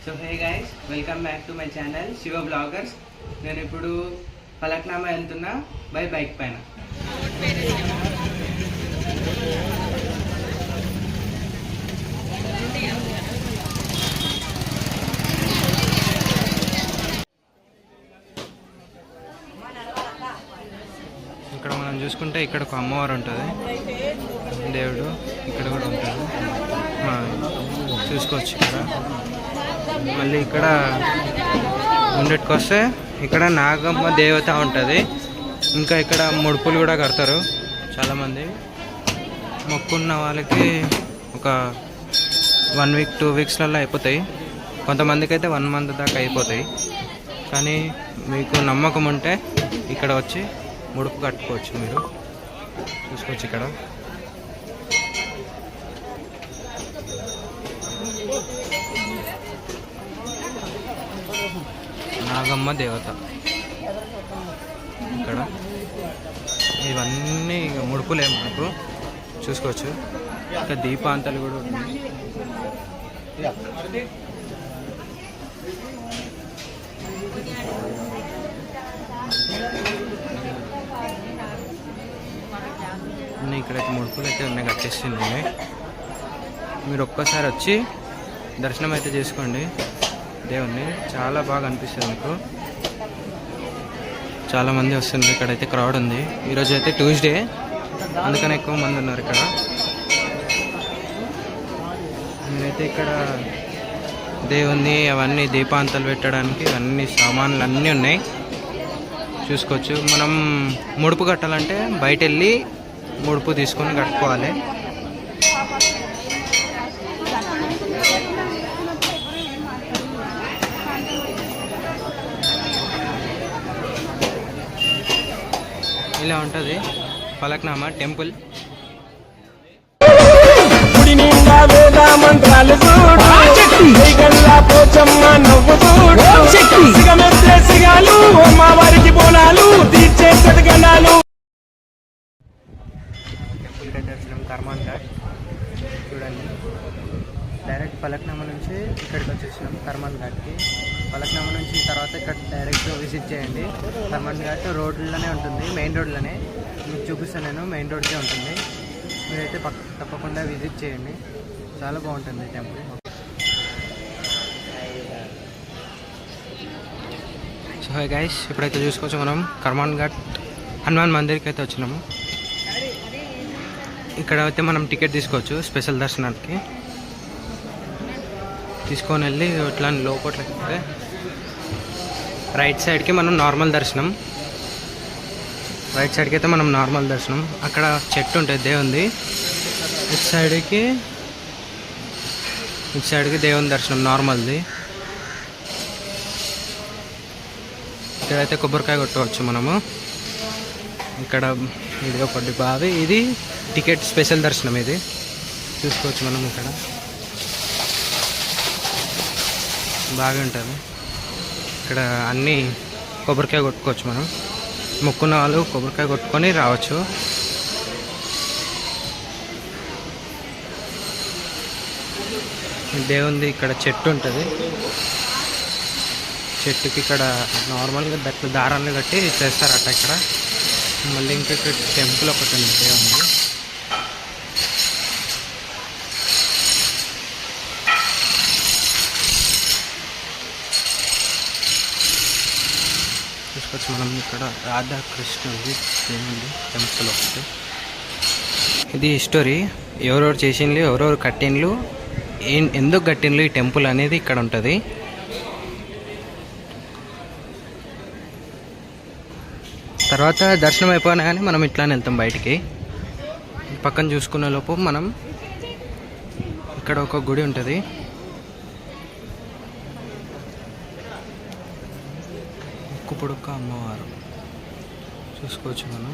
So hey guys, welcome back to my channel Shiva bloggers. నేను ఇప్పుడు ఫలక్నామా వెళ్తున్నా బైక్ పైన. ఇక్కడ మనం చూసుకుంటే ఇక్కడ ఒక అమ్మవారు ఉంటుంది, దేవుడు ఇక్కడ కూడా ఉంటుంది, చూసుకోవచ్చు. ఇక్కడ మళ్ళీ ఇక్కడ ఉండేటికి వస్తే ఇక్కడ నాగమ్మ దేవత ఉంటుంది. ఇంకా ఇక్కడ ముడుపులు కూడా కడతారు చాలామంది. మొక్కున్న వాళ్ళకి ఒక 1 వీక్ 2 వీక్స్లలో అయిపోతాయి, కొంతమందికి అయితే 1 మంత్ దాకా అయిపోతాయి. కానీ మీకు నమ్మకం ఉంటే ఇక్కడ వచ్చి ముడుపు కట్టుకోవచ్చు. మీరు చూసుకోవచ్చు ఇక్కడ నాగమ్మ దేవత. ఇక్కడ ఇవన్నీ ముడుపులే మనకు చూసుకోవచ్చు. ఇంకా దీపాంతలు కూడా ఉన్నాయి. ఇక్కడైతే ముడుపులు అయితే ఉన్నాయి, కట్టేసింది. మీరు ఒక్కసారి వచ్చి దర్శనం అయితే చేసుకోండి దేవుణ్ణి, చాలా బాగా అనిపిస్తుంది మీకు. చాలామంది వస్తున్నారు, ఇక్కడైతే క్రౌడ్ ఉంది. ఈరోజు అయితే ట్యూస్డే, అందుకని ఎక్కువ మంది ఉన్నారు ఇక్కడ. నేనైతే ఇక్కడ దేవుణ్ణి అవన్నీ దీపాంతాలు పెట్టడానికి అన్ని సామాన్లు అన్నీ ఉన్నాయి, చూసుకోవచ్చు. మనం ముడుపు కట్టాలంటే బయట వెళ్ళి ముడుపు తీసుకొని కట్టుకోవాలి. ఇలా ఉంటుంది ఫలక్నామా టెంపుల్. టెంపుల్ కట్టేసినాం కర్మాన్ ఘాట్. చూడండి, డైరెక్ట్ ఫలక్నామా నుంచి ఇక్కడికి వచ్చేసినాం కర్మాన్ ఘాట్కి. ఫలక్నామా నుంచి తర్వాత ఇక్కడ డైరెక్ట్ విజిట్ చేయండి. కర్మాన్ ఘాట్ రోడ్లోనే ఉంటుంది, మెయిన్ రోడ్లోనే. మీకు చూపిస్తాను నేను, మెయిన్ రోడ్కే ఉంటుంది. మీరైతే తప్పకుండా విజిట్ చేయండి, చాలా బాగుంటుంది టెంపుల్. సో హై గైస్, ఇప్పుడైతే చూసుకోవచ్చు మనం కర్మాన్ ఘాట్ హనుమాన్ మందిర్కి అయితే వచ్చినాము. ఇక్కడ అయితే మనం టికెట్ తీసుకోవచ్చు స్పెషల్ దర్శనానికి. తీసుకొని వెళ్ళి ఇట్లా లోపలికి వెళ్తే రైట్ సైడ్కి మనం నార్మల్ దర్శనం. రైట్ సైడ్కి అయితే మనం నార్మల్ దర్శనం. అక్కడ చెట్టు ఉంటుంది దేవుంది. ఇటు సైడ్కి దేవుని దర్శనం నార్మల్ది. ఇక్కడైతే కొబ్బరికాయ కొట్టవచ్చు మనము. ఇక్కడ ఇది ఒకటి బావి, ఇది టికెట్ స్పెషల్ దర్శనం. ఇది చూసుకోవచ్చు మనం. ఇక్కడ బాగా ఉంటుంది. ఇక్కడ అన్నీ కొబ్బరికాయ కొట్టుకోవచ్చు మనం. మొక్కున్న వాళ్ళు కొబ్బరికాయ కొట్టుకొని రావచ్చు. దేవుంది ఇక్కడ చెట్టు ఉంటుంది. చెట్టుకి ఇక్కడ నార్మల్గా దారాలు కట్టి చేస్తారట ఇక్కడ. మళ్ళీ ఇంకా ఇక్కడ టెంపుల్ ఒకటి ఉంది దేవుంది. చూసుకోవచ్చు మనం. ఇక్కడ రాధాకృష్ణుడి దేవుంది టెంపుల్ ఒకటి. ఇది హిస్టరీ, ఎవరెవరు చేసిండ్లు, ఎవరెవరు కట్టిండ్లు, ఎందుకు కట్టిండ్లు ఈ టెంపుల్ అనేది ఇక్కడ ఉంటుంది. తర్వాత దర్శనం అయిపోయినా కానీ మనం ఇట్లానే వెళ్తాం బయటికి. పక్కన చూసుకునే లోపు మనం ఇక్కడ ఒక గుడి ఉంటుంది. ముక్కుపుడుక్క అమ్మవారు చూసుకోవచ్చు మనం.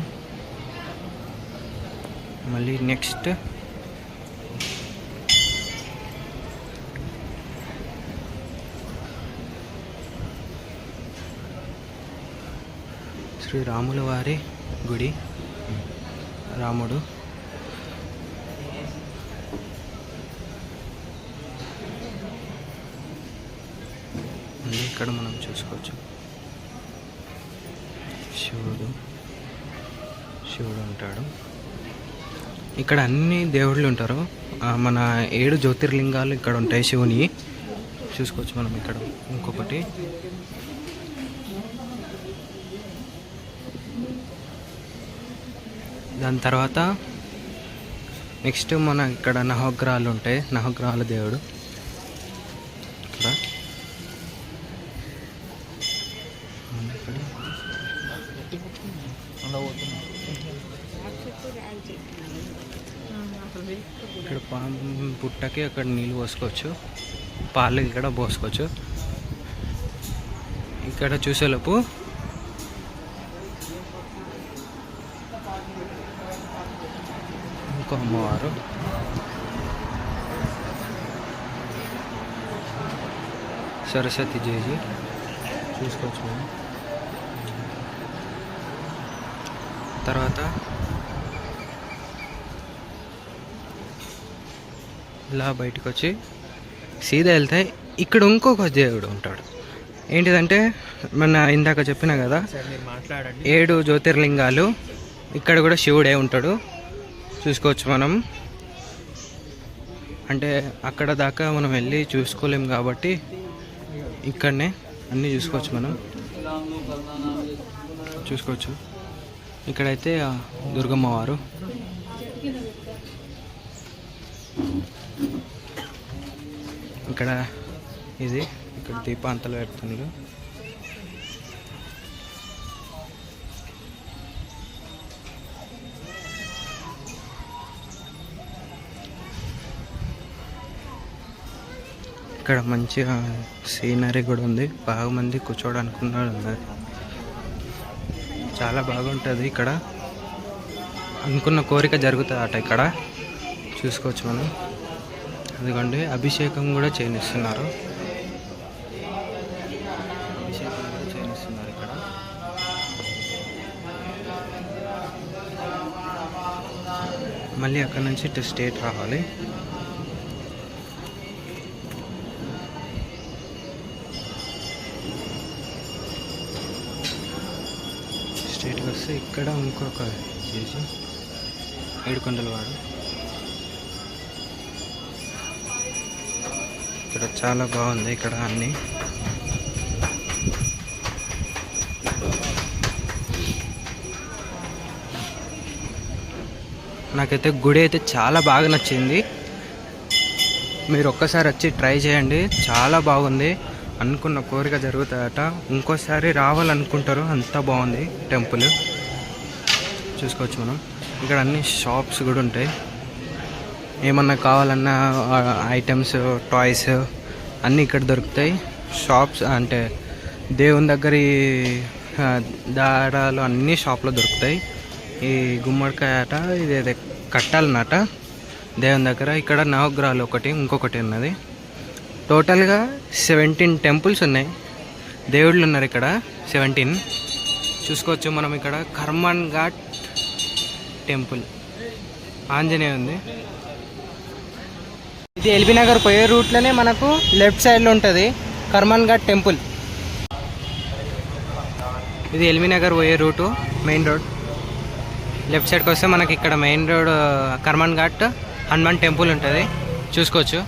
మళ్ళీ నెక్స్ట్ శ్రీ రాముల వారి గుడి. రాముడు మళ్ళీ ఇక్కడ మనం చూసుకోవచ్చు శివుడు ఉంటాడు. ఇక్కడ అన్ని దేవుళ్ళు ఉంటారు. మన 7 జ్యోతిర్లింగాలు ఇక్కడ ఉంటాయి శివుని. చూసుకోవచ్చు మనం ఇక్కడ. ఇంకొకటి దాని తర్వాత నెక్స్ట్ మన ఇక్కడ నవగ్రహాలు ఉంటాయి. నవగ్రహాల దేవుడు ఇక్కడ ఇక్కడ పాము పుట్టకి అక్కడ నీళ్ళు పోసుకోవచ్చు, పాలు ఇక్కడ పోసుకోవచ్చు. ఇక్కడ చూసేలోపు ఇంకో అమ్మవారు సరస్వతి దేవి చూసుకోవచ్చు మనం. తర్వాత ఇలా బయటకు వచ్చి సీదా వెళ్తే ఇక్కడ ఇంకొక దేవుడు ఉంటాడు. ఏంటిదంటే మన ఇందాక చెప్పిన కదా 7 జ్యోతిర్లింగాలు, ఇక్కడ కూడా శివుడే ఉంటాడు. చూసుకోవచ్చు మనం. అంటే అక్కడ దాకా మనం వెళ్ళి చూసుకోలేం కాబట్టి ఇక్కడనే అన్నీ చూసుకోవచ్చు మనం. చూసుకోవచ్చు ఇక్కడైతే దుర్గమ్మ వారు, ఇక్కడ ఇది ఇక్కడ దీపాంతలు పెడుతున్నారు. ఇక్కడ మంచిగా సీనరీ కూడా ఉంది. బాగా మంది కూర్చోడానికి ఉన్నారు. చాలా బాగుంటుంది ఇక్కడ. అనుకున్న కోరిక జరుగుతుంది అట ఇక్కడ. చూసుకోవచ్చు మనం. ఎందుకంటే అభిషేకం కూడా చేయిస్తున్నారు. ఇక్కడ మళ్ళీ అక్కడ నుంచి స్టేట్ రావాలి. స్ట్రేట్గా వస్తే ఇక్కడ ఇంకొక చేసి ఏడుకొండలవాడు. ఇక్కడ చాలా బాగుంది. ఇక్కడ అన్నీ నాకైతే గుడి అయితే చాలా బాగా నచ్చింది. మీరు ఒక్కసారి వచ్చి ట్రై చేయండి. చాలా బాగుంది. అనుకున్న కోరిక జరుగుతాయట. ఇంకోసారి రావాలనుకుంటారు. అంత బాగుంది టెంపుల్. చూసుకోవచ్చు మనం. ఇక్కడ అన్ని షాప్స్ కూడా ఉంటాయి. ఏమన్నా కావాలన్నా ఐటమ్స్, టాయ్స్ అన్నీ ఇక్కడ దొరుకుతాయి. షాప్స్ అంటే దేవుని దగ్గర దారాలు అన్నీ షాప్లో దొరుకుతాయి. ఈ గుమ్మడికాయ అట ఇది కట్టాలన్నట దేవుని దగ్గర. ఇక్కడ నవగ్రహాలు ఒకటి ఇంకొకటి ఉన్నది. టోటల్గా 17 టెంపుల్స్ ఉన్నాయి. దేవుళ్ళు ఉన్నారు ఇక్కడ 17. చూసుకోవచ్చు మనం. ఇక్కడ కర్మన్ ఘాట్ టెంపుల్ ఆంజనేయ ఉంది. ఇది ఎల్బీ నగర్ పోయే రూట్లోనే మనకు లెఫ్ట్ సైడ్లో ఉంటుంది కర్మన్ ఘాట్ టెంపుల్. ఇది ఎల్బీ నగర్ పోయే రూటు, మెయిన్ రోడ్. లెఫ్ట్ సైడ్కి వస్తే మనకి ఇక్కడ main road Karman Ghat Hanuman temple ఉంటుంది. చూసుకోవచ్చు.